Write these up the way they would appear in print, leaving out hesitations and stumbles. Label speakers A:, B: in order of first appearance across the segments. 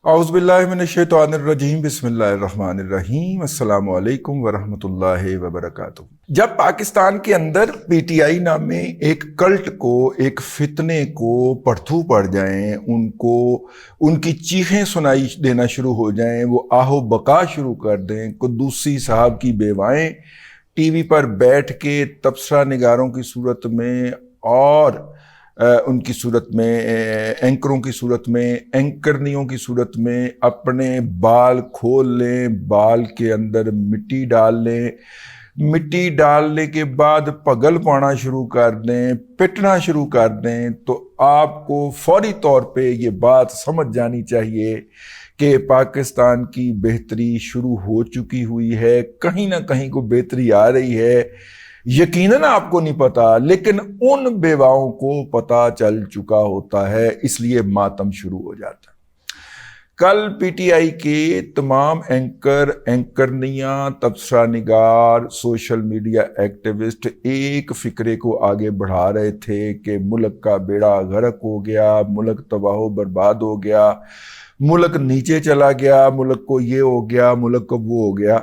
A: اعوذ باللہ من الشیطان الرجیم بسم اللہ الرحمن الرحیم السلام علیکم ورحمۃ اللہ وبرکاتہ۔ جب پاکستان کے اندر پی ٹی آئی نامے ایک کلٹ کو، ایک فتنے کو پرتھو پڑ جائیں، ان کی چیخیں سنائی دینا شروع ہو جائیں، وہ آہ و بقا شروع کر دیں، قدوسی صاحب کی بیوائیں ٹی وی پر بیٹھ کے تبصرہ نگاروں کی صورت میں اور ان کی صورت میں اینکروں کی صورت میں، اینکرنیوں کی صورت میں اپنے بال کھول لیں، بال کے اندر مٹی ڈال لیں، مٹی ڈالنے کے بعد پگل پانا شروع کر دیں، پٹنا شروع کر دیں، تو آپ کو فوری طور پہ یہ بات سمجھ جانی چاہیے کہ پاکستان کی بہتری شروع ہو چکی ہوئی ہے، کہیں نہ کہیں کو بہتری آ رہی ہے۔ یقیناً آپ کو نہیں پتا، لیکن ان بیواؤں کو پتا چل چکا ہوتا ہے، اس لیے ماتم شروع ہو جاتا ہے۔ کل پی ٹی آئی کے تمام اینکرنیاں، تبصرہ نگار، سوشل میڈیا ایکٹیوسٹ ایک فکرے کو آگے بڑھا رہے تھے کہ ملک کا بیڑا غرق ہو گیا، ملک تباہ و برباد ہو گیا، ملک نیچے چلا گیا، ملک کو یہ ہو گیا، ملک کو وہ ہو گیا۔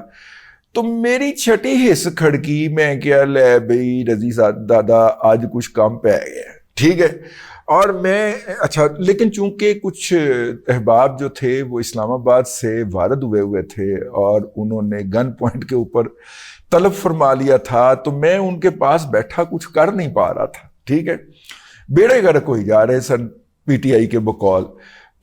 A: تو میری چھٹی حص کھڑکی، میں کیا لے بھئی رضی دادا آج کچھ کام پہ گیا، ٹھیک ہے۔ اور میں لیکن چونکہ کچھ احباب جو تھے وہ اسلام آباد سے وارد ہوئے تھے اور انہوں نے گن پوائنٹ کے اوپر طلب فرما لیا تھا، تو میں ان کے پاس بیٹھا کچھ کر نہیں پا رہا تھا، ٹھیک ہے۔ بیڑے غرق ہوئی جا رہے سن پی ٹی آئی کے بقول۔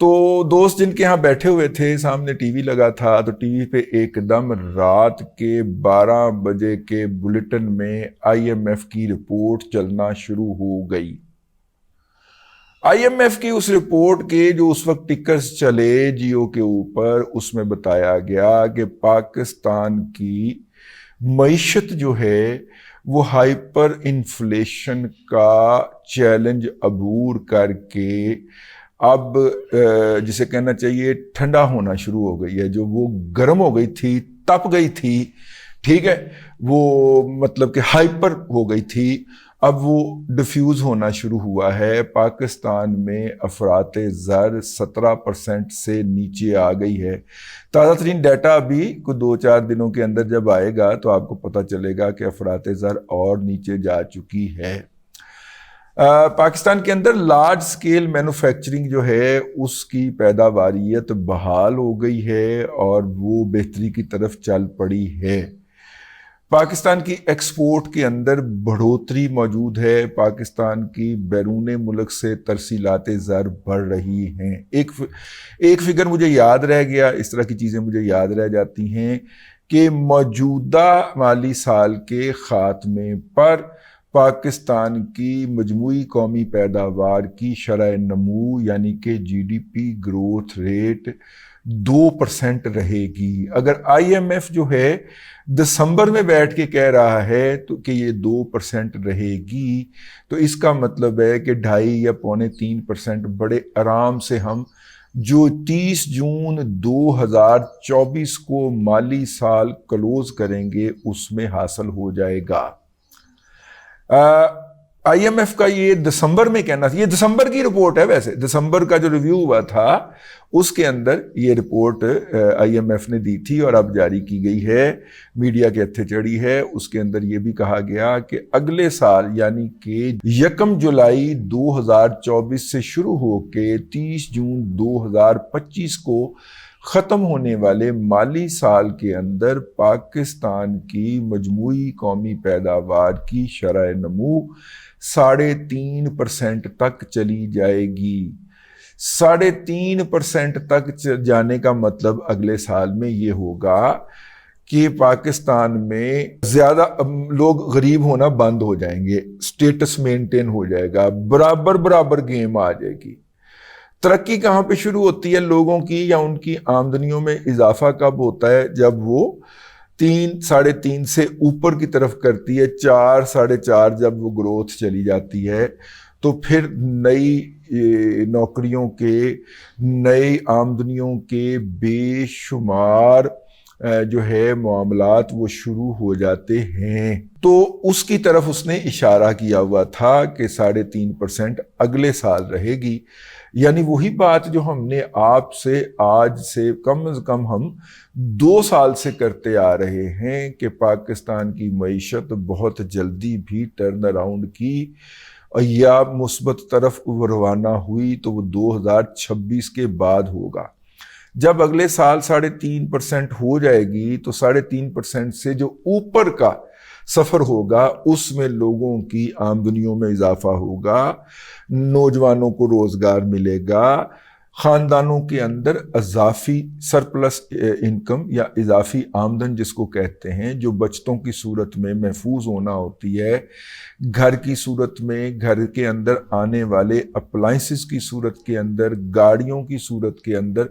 A: تو دوست جن کے ہاں بیٹھے ہوئے تھے، سامنے ٹی وی لگا تھا، تو ٹی وی پہ ایک دم رات کے 12 بجے کے بلیٹن میں آئی ایم ایف کی رپورٹ چلنا شروع ہو گئی۔ آئی ایم ایف کی اس رپورٹ کے جو اس وقت ٹکرز چلے جیو کے اوپر، اس میں بتایا گیا کہ پاکستان کی معیشت جو ہے وہ ہائپر انفلیشن کا چیلنج عبور کر کے اب جسے کہنا چاہیے ٹھنڈا ہونا شروع ہو گئی ہے۔ جو وہ گرم ہو گئی تھی، تپ گئی تھی، ٹھیک ہے، وہ مطلب کہ ہائپر ہو گئی تھی، اب وہ ڈیفیوز ہونا شروع ہوا ہے۔ پاکستان میں افراط زر 17% سے نیچے آ گئی ہے۔ تازہ ترین ڈیٹا ابھی کوئی 2-4 دنوں کے اندر جب آئے گا تو آپ کو پتہ چلے گا کہ افراط زر اور نیچے جا چکی ہے۔ پاکستان کے اندر لارج سکیل مینوفیکچرنگ جو ہے اس کی پیداواریت بحال ہو گئی ہے اور وہ بہتری کی طرف چل پڑی ہے۔ پاکستان کی ایکسپورٹ کے اندر بڑھوتری موجود ہے، پاکستان کی بیرون ملک سے ترسیلات زر بڑھ رہی ہیں۔ ایک فگر مجھے یاد رہ گیا، اس طرح کی چیزیں مجھے یاد رہ جاتی ہیں کہ موجودہ مالی سال کے خاتمے پر پاکستان کی مجموعی قومی پیداوار کی شرح نمو یعنی کہ G D P growth rate 2% رہے گی۔ اگر آئی ایم ایف جو ہے دسمبر میں بیٹھ کے کہہ رہا ہے تو کہ یہ 2% رہے گی، تو اس کا مطلب ہے کہ 2.5 یا 2.25% بڑے آرام سے ہم جو 30 جون 2024 کو مالی سال کلوز کریں گے اس میں حاصل ہو جائے گا۔ آئی ایم ایف کا یہ دسمبر میں کہنا تھا، یہ دسمبر کی رپورٹ ہے، ویسے دسمبر کا جو ریویو ہوا تھا اس کے اندر یہ رپورٹ آئی ایم ایف نے دی تھی اور اب جاری کی گئی ہے، میڈیا کے ہتھے چڑھی ہے۔ اس کے اندر یہ بھی کہا گیا کہ اگلے سال یعنی کہ 1 جولائی 2024 سے شروع ہو کے 30 جون 2025 کو ختم ہونے والے مالی سال کے اندر پاکستان کی مجموعی قومی پیداوار کی شرح نمو 3.5% تک چلی جائے گی۔ 3.5% تک جانے کا مطلب اگلے سال میں یہ ہوگا کہ پاکستان میں زیادہ لوگ غریب ہونا بند ہو جائیں گے، سٹیٹس مینٹین ہو جائے گا، برابر گیم آ جائے گی۔ ترقی کہاں پہ شروع ہوتی ہے لوگوں کی یا ان کی آمدنیوں میں اضافہ کب ہوتا ہے؟ جب وہ 3.5 سے اوپر کی طرف کرتی ہے، 4 4.5 جب وہ گروتھ چلی جاتی ہے تو پھر نئی نوکریوں کے، نئی آمدنیوں کے بے شمار جو ہے معاملات وہ شروع ہو جاتے ہیں۔ تو اس کی طرف اس نے اشارہ کیا ہوا تھا کہ 3.5% اگلے سال رہے گی، یعنی وہی بات جو ہم نے آپ سے آج سے کم از کم ہم 2 سال سے کرتے آ رہے ہیں کہ پاکستان کی معیشت بہت جلدی بھی ٹرن اراؤنڈ کی یا مثبت طرف روانہ ہوئی تو وہ 2026 کے بعد ہوگا. جب اگلے سال 3.5% ہو جائے گی تو 3.5% سے جو اوپر کا سفر ہوگا اس میں لوگوں کی آمدنیوں میں اضافہ ہوگا، نوجوانوں کو روزگار ملے گا، خاندانوں کے اندر اضافی سرپلس انکم یا اضافی آمدن جس کو کہتے ہیں، جو بچتوں کی صورت میں محفوظ ہونا ہوتی ہے، گھر کی صورت میں، گھر کے اندر آنے والے اپلائنسز کی صورت کے اندر، گاڑیوں کی صورت کے اندر.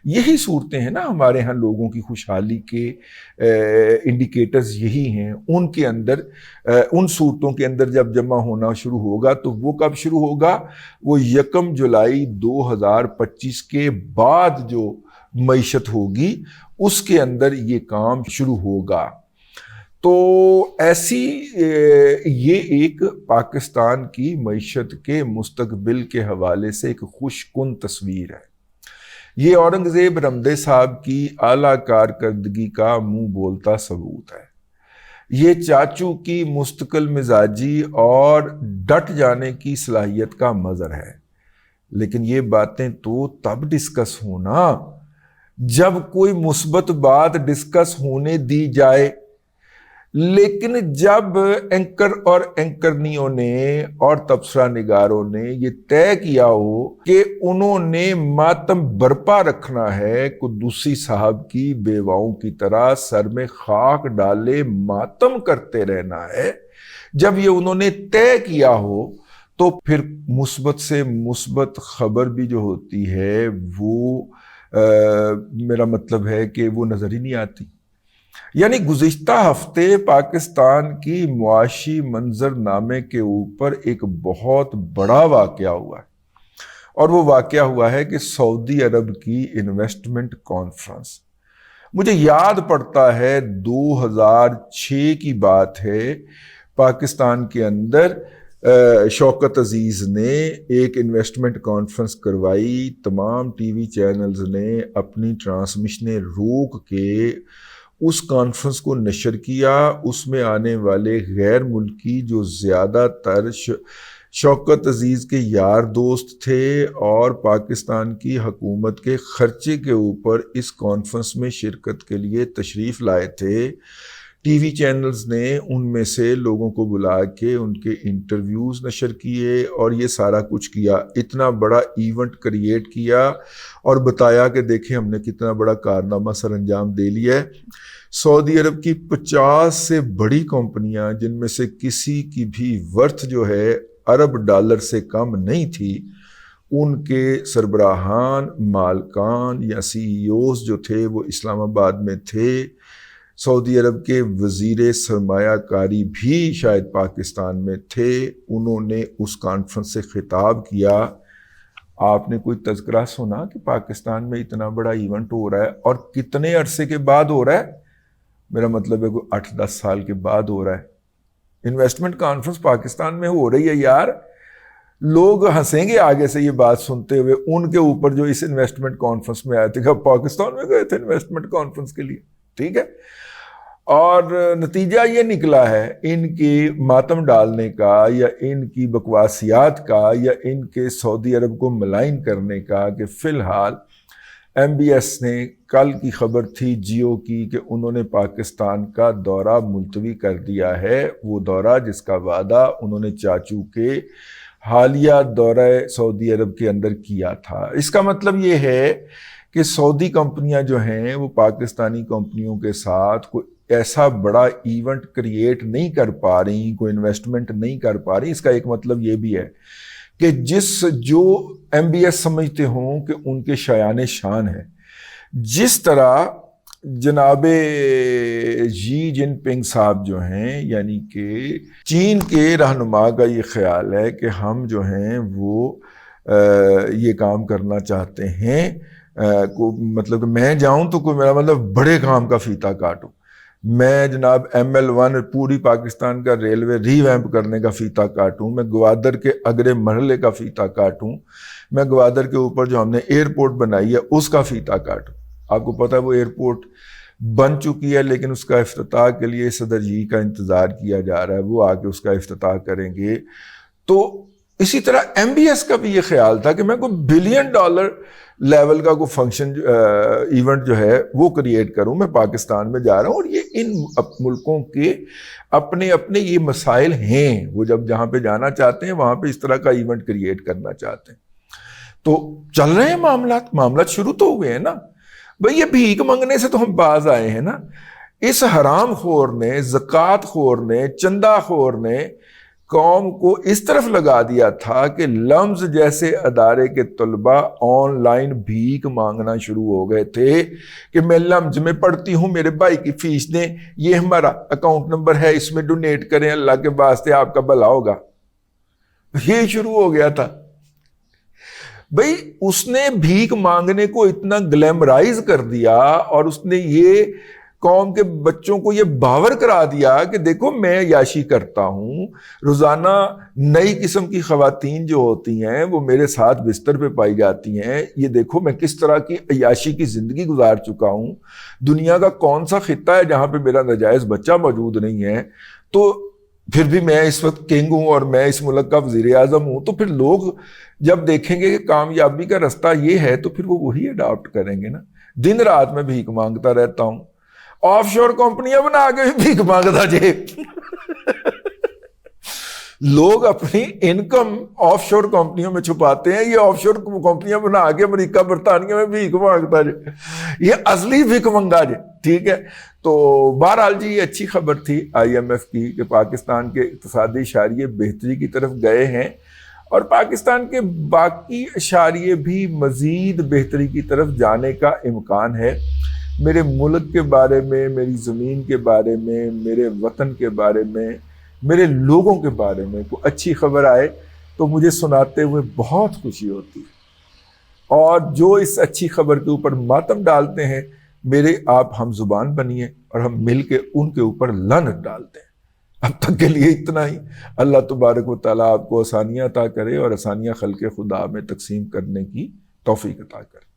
A: یہی صورتیں ہیں نا ہمارے ہاں لوگوں کی خوشحالی کے انڈیکیٹرز یہی ہیں. ان کے اندر ان صورتوں کے اندر جب جمع ہونا شروع ہوگا تو وہ کب شروع ہوگا؟ وہ 1 جولائی 2025 کے بعد جو معیشت ہوگی اس کے اندر یہ کام شروع ہوگا. تو ایسی یہ ایک پاکستان کی معیشت کے مستقبل کے حوالے سے ایک خوش کن تصویر ہے. یہ اورنگزیب رمدے صاحب کی اعلیٰ کارکردگی کا منہ بولتا ثبوت ہے. یہ چاچو کی مستقل مزاجی اور ڈٹ جانے کی صلاحیت کا مظہر ہے. لیکن یہ باتیں تو تب ڈسکس ہونا جب کوئی مثبت بات ڈسکس ہونے دی جائے. لیکن جب اینکر اور اینکرنیوں نے اور تبصرہ نگاروں نے یہ طے کیا ہو کہ انہوں نے ماتم برپا رکھنا ہے، قدوسی صاحب کی بیواؤں کی طرح سر میں خاک ڈالے ماتم کرتے رہنا ہے، جب یہ انہوں نے طے کیا ہو تو پھر مثبت سے مثبت خبر بھی جو ہوتی ہے وہ میرا مطلب ہے کہ وہ نظر ہی نہیں آتی. یعنی گزشتہ ہفتے پاکستان کی معاشی منظر نامے کے اوپر ایک بہت بڑا واقعہ ہوا ہے، اور وہ واقعہ ہوا ہے کہ سعودی عرب کی انویسٹمنٹ کانفرنس. مجھے یاد پڑتا ہے 2006 کی بات ہے، پاکستان کے اندر شوکت عزیز نے ایک انویسٹمنٹ کانفرنس کروائی. تمام ٹی وی چینلز نے اپنی ٹرانسمیشنیں روک کے اس کانفرنس کو نشر کیا. اس میں آنے والے غیر ملکی جو زیادہ تر شوکت عزیز کے یار دوست تھے اور پاکستان کی حکومت کے خرچے کے اوپر اس کانفرنس میں شرکت کے لیے تشریف لائے تھے، ٹی وی چینلز نے ان میں سے لوگوں کو بلا کے ان کے انٹرویوز نشر کیے اور یہ سارا کچھ کیا. اتنا بڑا ایونٹ کریٹ کیا اور بتایا کہ دیکھیں ہم نے کتنا بڑا کارنامہ سر انجام دے لیا ہے. سعودی عرب کی 50 سے بڑی کمپنیاں جن میں سے کسی کی بھی ورتھ جو ہے ارب ڈالر سے کم نہیں تھی، ان کے سربراہان، مالکان یا سی ای اوز جو تھے وہ اسلام آباد میں تھے. سعودی عرب کے وزیر سرمایہ کاری بھی شاید پاکستان میں تھے. انہوں نے اس کانفرنس سے خطاب کیا. آپ نے کوئی تذکرہ سنا کہ پاکستان میں اتنا بڑا ایونٹ ہو رہا ہے اور کتنے عرصے کے بعد ہو رہا ہے؟ میرا مطلب ہے کوئی 8-10 سال کے بعد ہو رہا ہے. انویسٹمنٹ کانفرنس پاکستان میں ہو رہی ہے یار. لوگ ہنسیں گے آگے سے یہ بات سنتے ہوئے ان کے اوپر جو اس انویسٹمنٹ کانفرنس میں آئے تھے کہ پاکستان میں گئے تھے انویسٹمنٹ کانفرنس کے لیے. ٹھیک ہے، اور نتیجہ یہ نکلا ہے ان کی ماتم ڈالنے کا یا ان کی بکواسیات کا یا ان کے سعودی عرب کو ملائن کرنے کا کہ فی الحال ایم بی ایس نے کل کی خبر تھی جیو کی کہ انہوں نے پاکستان کا دورہ ملتوی کر دیا ہے. وہ دورہ جس کا وعدہ انہوں نے چاچو کے حالیہ دورہ سعودی عرب کے اندر کیا تھا. اس کا مطلب یہ ہے کہ سعودی کمپنیاں جو ہیں وہ پاکستانی کمپنیوں کے ساتھ کوئی ایسا بڑا ایونٹ کریٹ نہیں کر پا رہی، کوئی انویسٹمنٹ نہیں کر پا رہی. اس کا ایک مطلب یہ بھی ہے کہ جو ایم بی ایس سمجھتے ہوں کہ ان کے شایان شان ہے، جس طرح جناب جی جن پنگ صاحب جو ہیں یعنی کہ چین کے رہنما کا یہ خیال ہے کہ ہم جو ہیں وہ یہ کام کرنا چاہتے ہیں، مطلب کہ میں جاؤں تو کوئی میرا مطلب بڑے کام کا فیتا کاٹوں. میں جناب ML1 پوری پاکستان کا ریلوے ری ویمپ کرنے کا فیتا کاٹوں، میں گوادر کے اگلے مرحلے کا فیتا کاٹوں، میں گوادر کے اوپر جو ہم نے ایئرپورٹ بنائی ہے اس کا فیتا کاٹوں۔ آپ کو پتہ ہے وہ ایئرپورٹ بن چکی ہے، لیکن اس کا افتتاح کے لیے صدر جی کا انتظار کیا جا رہا ہے، وہ آ کے اس کا افتتاح کریں گے۔ تو اسی طرح MBS کا بھی یہ خیال تھا کہ میں کوئی $1 بلین لیول کا کوئی فنکشن ایونٹ جو ہے وہ کریٹ کروں۔ میں پاکستان میں جا رہا ہوں، اور یہ ان ملکوں کے اپنے اپنے یہ مسائل ہیں، وہ جب جہاں پہ جانا چاہتے ہیں وہاں پہ اس طرح کا ایونٹ کریٹ کرنا چاہتے ہیں۔ تو چل رہے ہیں معاملات شروع تو ہوئے ہیں نا بھئی۔ یہ بھیک منگنے سے تو ہم باز آئے ہیں نا۔ اس حرام خور نے، زکوٰۃ خور نے، چندہ خور نے قوم کو اس طرف لگا دیا تھا کہ لمز جیسے ادارے کے طلباء آن لائن بھیک مانگنا شروع ہو گئے تھے کہ میں لمز میں پڑھتی ہوں، میرے بھائی کی فیس دیں، یہ ہمارا اکاؤنٹ نمبر ہے، اس میں ڈونیٹ کریں، اللہ کے واسطے آپ کا بھلا ہوگا۔ یہ شروع ہو گیا تھا بھئی۔ اس نے بھیک مانگنے کو اتنا گلیمرائز کر دیا، اور اس نے یہ قوم کے بچوں کو یہ باور کرا دیا کہ دیکھو میں عیاشی کرتا ہوں، روزانہ نئی قسم کی خواتین جو ہوتی ہیں وہ میرے ساتھ بستر پہ پائی جاتی ہیں، یہ دیکھو میں کس طرح کی عیاشی کی زندگی گزار چکا ہوں، دنیا کا کون سا خطہ ہے جہاں پہ میرا ناجائز بچہ موجود نہیں ہے، تو پھر بھی میں اس وقت کنگ ہوں اور میں اس ملک کا وزیر اعظم ہوں۔ تو پھر لوگ جب دیکھیں گے کہ کامیابی کا رستہ یہ ہے تو پھر وہ وہی اڈاپٹ کریں گے نا۔ دن رات میں بھیک مانگتا رہتا ہوں، آف شور کمپنیاں بنا کے بھی بھیک مانگتا جے۔ لوگ اپنی انکم آف شور کمپنیوں میں چھپاتے ہیں، یہ آف شور کمپنیاں بنا کے امریکہ برطانیہ میں بھیک مانگتا جے، یہ اصلی بھیک منگا جے، ٹھیک ہے۔ تو بہرحال جی یہ اچھی خبر تھی IMF کی کہ پاکستان کے اقتصادی اشاریے بہتری کی طرف گئے ہیں، اور پاکستان کے باقی اشاریے بھی مزید بہتری کی طرف جانے کا امکان ہے۔ میرے ملک کے بارے میں، میری زمین کے بارے میں، میرے وطن کے بارے میں، میرے لوگوں کے بارے میں کوئی اچھی خبر آئے تو مجھے سناتے ہوئے بہت خوشی ہوتی ہے، اور جو اس اچھی خبر کے اوپر ماتم ڈالتے ہیں میرے آپ ہم زبان بنیے، اور ہم مل کے ان کے اوپر لعنت ڈالتے ہیں۔ اب تک کے لیے اتنا ہی۔ اللہ تبارک و تعالیٰ آپ کو آسانیاں عطا کرے، اور آسانیاں خلق خدا میں تقسیم کرنے کی توفیق عطا کرے۔